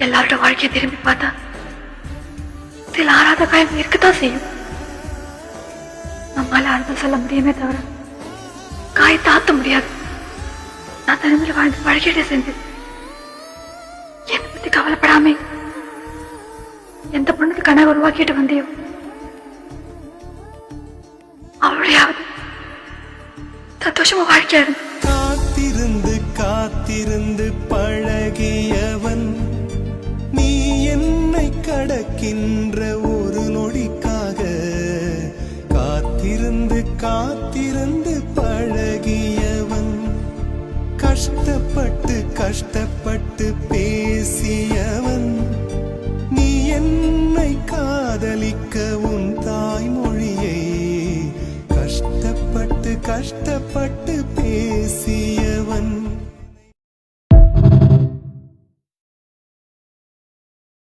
எல்லாரோட வாழ்க்கையை திரும்பி பார்த்தா சில ஆறாத காயம் இருக்கத்தான் செய்யும். நம்மால ஆறுதல் சொல்ல முடியுமே தவிர காய் தாத்த முடியாது. நான் தனிமையில வாழ்ந்து பழகிட்டே செஞ்சு என்னை பத்தி கவலைப்படாம எந்த பொண்ணுக்கு கனவு உருவாக்கிட்டு வந்தியோ அவளையாவது சந்தோஷமா வாழ்க்கையா இருந்து. காத்திருந்து காத்திருந்து பழகியவன் நீ என்னை கடக்கின்ற ஒரு நொடிக்காக. காத்திருந்து காத்திருந்து பழகியவன் கஷ்டப்பட்டு கஷ்டப்பட்டு